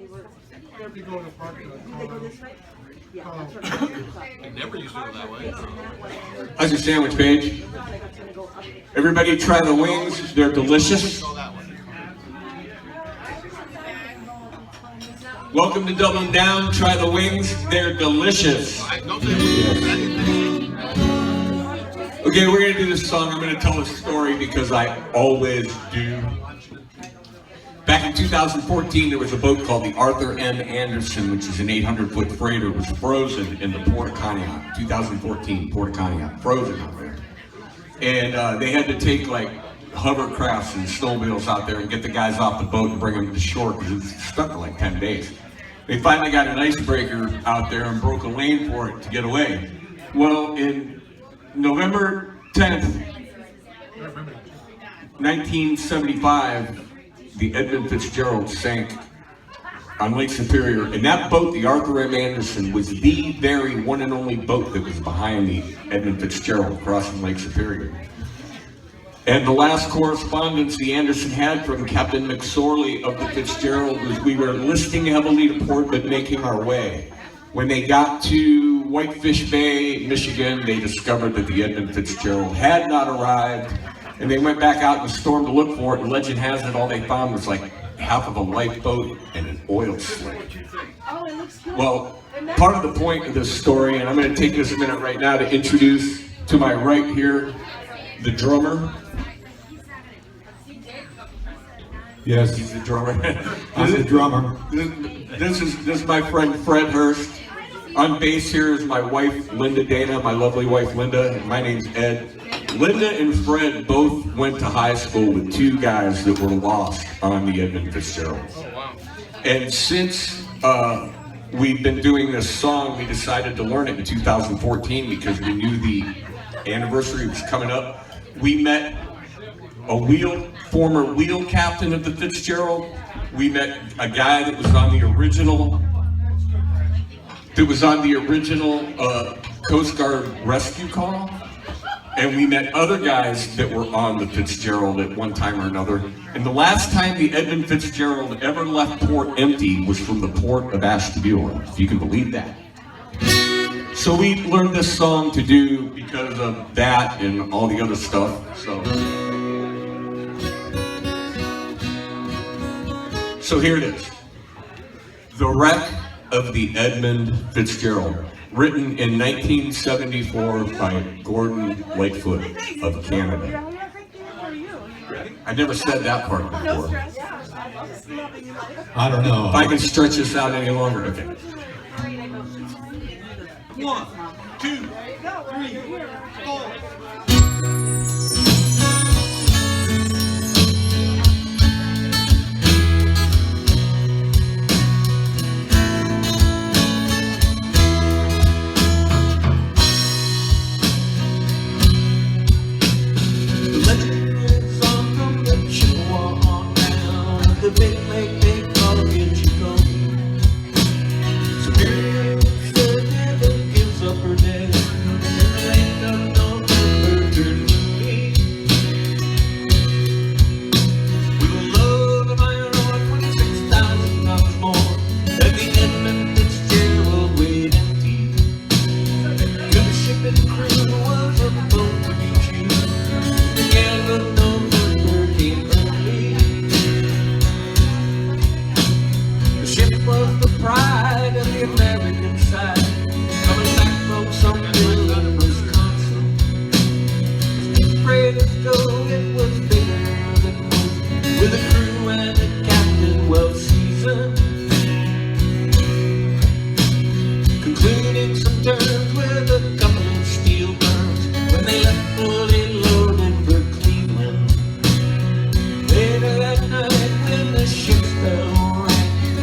You go to the park. They go this way? Yeah. It never used to go that way. How's your sandwich, Paige? Everybody try the wings. They're delicious. Welcome to Dublin Down. Try the wings. They're delicious. Okay, we're going to do this song. I'm going to tell a story because I always do. Back in 2014, there was a boat called the Arthur M. Anderson, which is an 800-foot freighter. It was frozen in the Port of Conneaut. 2014, Port of Conneaut, frozen out there. And they had to take like hovercrafts and snowmobiles out there and get the guys off the boat and bring them to shore because it was stuck for like 10 days. They finally got an icebreaker out there and broke a lane for it to get away. Well, in November 10th, 1975, the Edmund Fitzgerald sank on Lake Superior, and that boat, the Arthur M. Anderson, was the very one and only boat that was behind the Edmund Fitzgerald crossing Lake Superior. And the last correspondence the Anderson had from Captain McSorley of the Fitzgerald was, we were listing heavily to port but making our way. When they got to Whitefish Bay, Michigan, they discovered that the Edmund Fitzgerald had not arrived. And they went back out in the storm to look for it, and legend has it all they found was like half of a lifeboat and an oil slick. Well, part of the point of this story, and I'm going to take this minute right now to introduce to my right here, the drummer. Yes, He's the drummer. I'm the drummer. This is my friend Fred Hurst. On bass here is my wife, Linda Dana, my lovely wife, Linda, and my name's Ed. Linda and Fred both went to high school with two guys that were lost on the Edmund Fitzgerald. And since we've been doing this song, we decided to learn it in 2014 because we knew the anniversary was coming up. We met a former wheel captain of the Fitzgerald. We met a guy that was on the original Coast Guard rescue call. And we met other guys that were on the Fitzgerald at one time or another. And the last time the Edmund Fitzgerald ever left port empty was from the port of Ashtabula, if you can believe that. So we learned this song to do because of that and all the other stuff. So here it is. The Wreck of the Edmund Fitzgerald. Written in 1974 by Gordon Lightfoot of Canada. I never said that part before. I don't know. If I can stretch this out any longer, okay. 1, 2, 3, 4.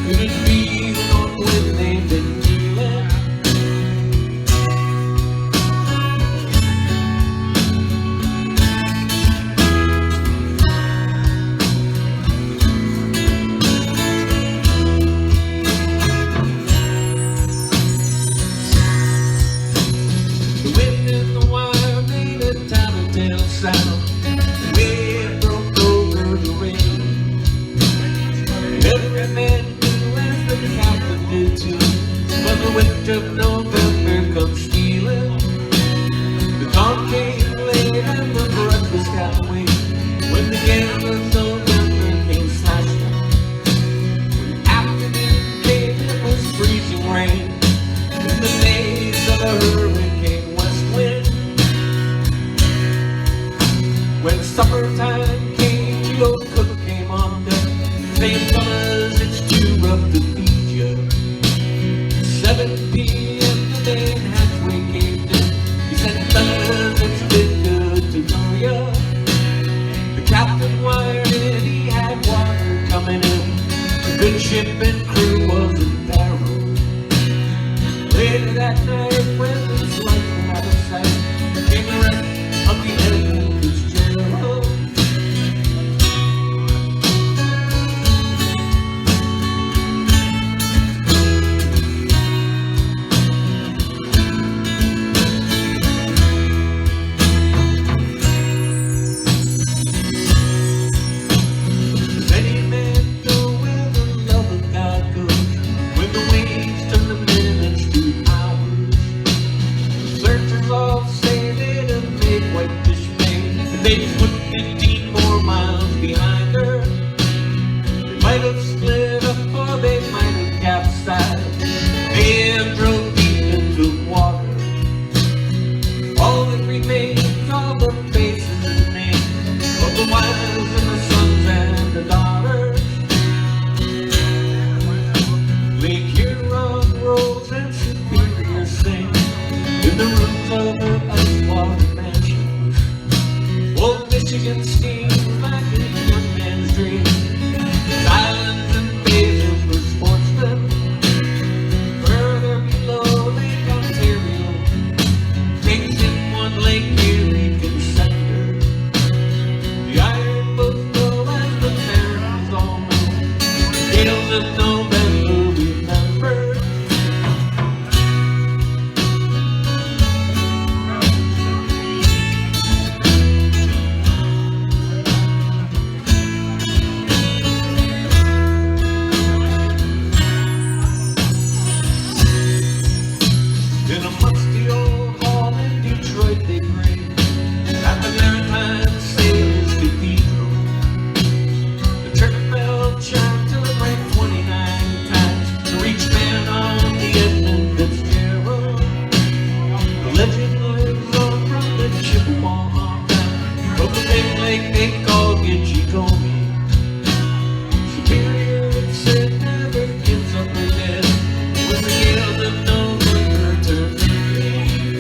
Could it be the North Wind they've been dealing? the captain did too. When the winter of November comes stealing, the dawn came late and the breakfast got away. When the gale of November came slashing, when afternoon came, it was freezing rain. In the days of a hurricane west wind, when summertime came, the old cook came on deck, saying, "Fellas, it's too rough to feed you." 7 p.m. the main hatchway caved in. He said, "Fellas, it's been good to know ya." The captain wired in, he had water coming in. The good ship and crew was in peril. Later that night, when this light went out of sight, came the wreck of the Edmund Fitzgerald. Does any man know where the love of God goes when the waves turn the minutes to hours? The searchers all say they'd have made Whitefish Bay if they'd put 15 more miles behind her. They might have split up or they might have capsized. They drove deep into water. All that remains are the faces and names of the wives and the sons and the daughters. Lake Huron rolls and Superior sing in the rooms of her ice-water mansions. Old Michigan steams like a young man's dream. Islands and bays for sportsmen. Further below Lake Ontario, takes in one Lake Erie can send her. The iron boats go as the mariners all know. Gales of November remember. In a musty old hall in Detroit they pray at the Maritime Sailors Cathedral. The church bell chimed till it rang 29 times to reach man on the Edmund Fitzgerald. The legend lives on from the Chippewa on down from the big lake they call Gitchigomee. Superior, it said, never gives up her dead when the gales of November turn to green.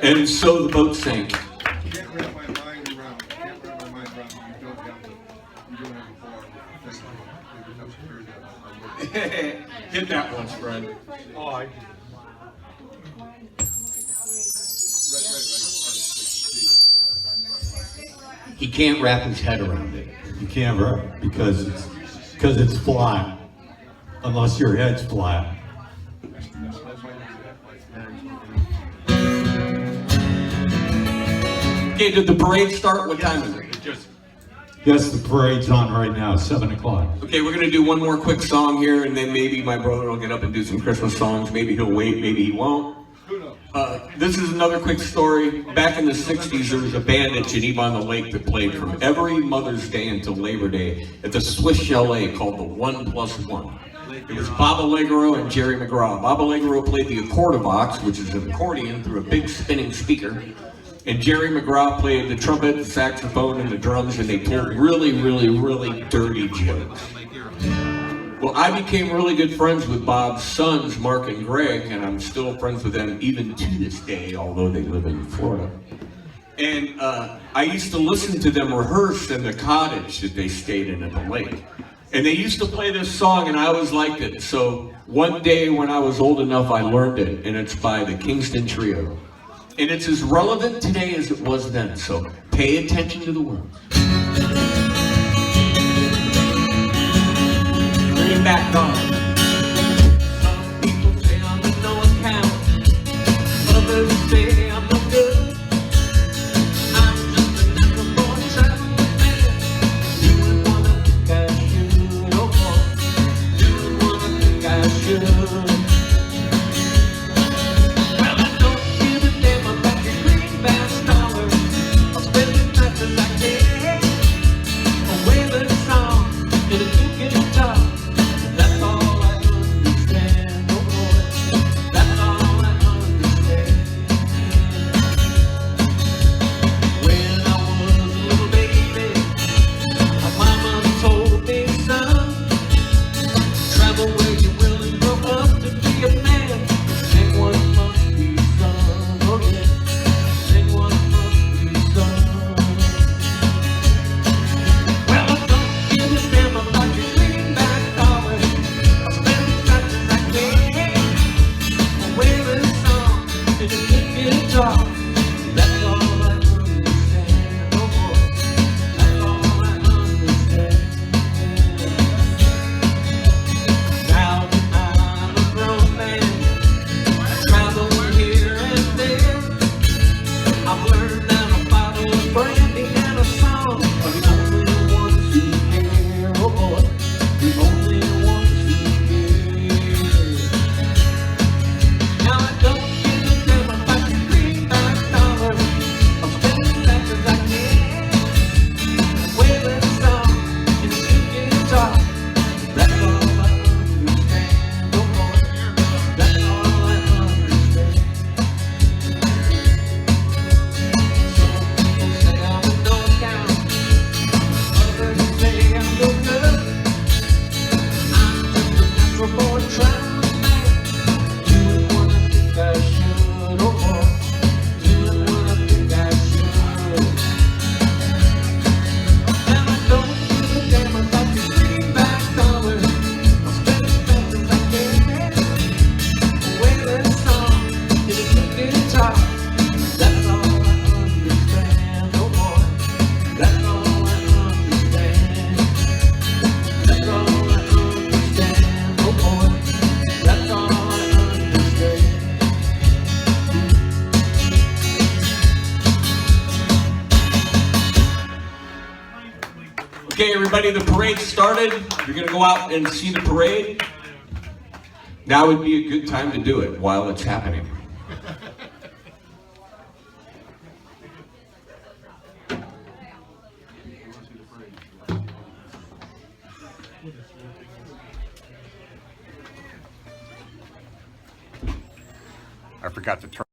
And so the boat sank. Can't wrap my mind around. Can't wrap my mind around. You don't have to. You don't have a bar. You have to hear that. Hit that once, Fred. Oh, I. Right. He can't wrap his head around it. You can't wrap because it's flat. Unless your head's flat. Okay, did the parade start? What time is it? Yes, the parade's on right now, 7 o'clock. Okay, we're gonna do one more quick song here, and then maybe my brother will get up and do some Christmas songs. Maybe he'll wait, maybe he won't. This is another quick story. Back in the 60s, there was a band at Geneva on the Lake that played from every Mother's Day until Labor Day at the Swiss Chalet called the 1+1. It was Bob Allegro and Jerry McGraw. Bob Allegro played the accordivox, which is an accordion through a big spinning speaker. And Jerry McGraw played the trumpet, the saxophone, and the drums, and they told really, really, really dirty jokes. Well, I became really good friends with Bob's sons, Mark and Greg, and I'm still friends with them even to this day, although they live in Florida. And I used to listen to them rehearse in the cottage that they stayed in at the lake. And they used to play this song, and I always liked it. So one day when I was old enough, I learned it, and it's by the Kingston Trio. And it's as relevant today as it was then, so pay attention to the words. the back door. Some people say I'm of no account. Others say I'm no good. I'm just a natural born traveling man. Doing what I think I should, oh boy. Doing what I think I should. Well, I don't give a damn about your greenback dollar. I'll spend as much as I can. I'll wave a song in a good guitar. That's all I understand, oh boy. That's all I understand. When I was a little baby, my mama told me, son, travel where you're willing, grow up to be a man. Sing what must be done, oh yeah. Sing what must be done. Well, I don't give a damn about your greenback dollar. I'll spend as much as I can. I'll wave a song in a good guitar. That's all I understand, oh boy. That's all I understand. Now that I'm a grown man, I travel here and there. I've learned that a bottle of brandy and a song are the only ones who care, oh boy. The only ones who care. Now I don't give a damn about your greenback dollar. I'll spend as much as I can. Wave a song in a good guitar. That's all I understand, oh boy. That's all I understand. Some people say I'm a no account. Others say I'm no good. I'm just a natural born traveling man. Doing what I think I should, oh boy. Doing what I think I should. And I don't give a damn about your greenback dollar. I'll spend as much as I can. Wave a song in a good guitar. That's all I understand, oh boy. That's all I understand. That's all I understand, oh boy. That's all I understand. Okay, everybody, the parade started. You're gonna go out and see the parade. Now would be a good time to do it while it's happening. I forgot to turn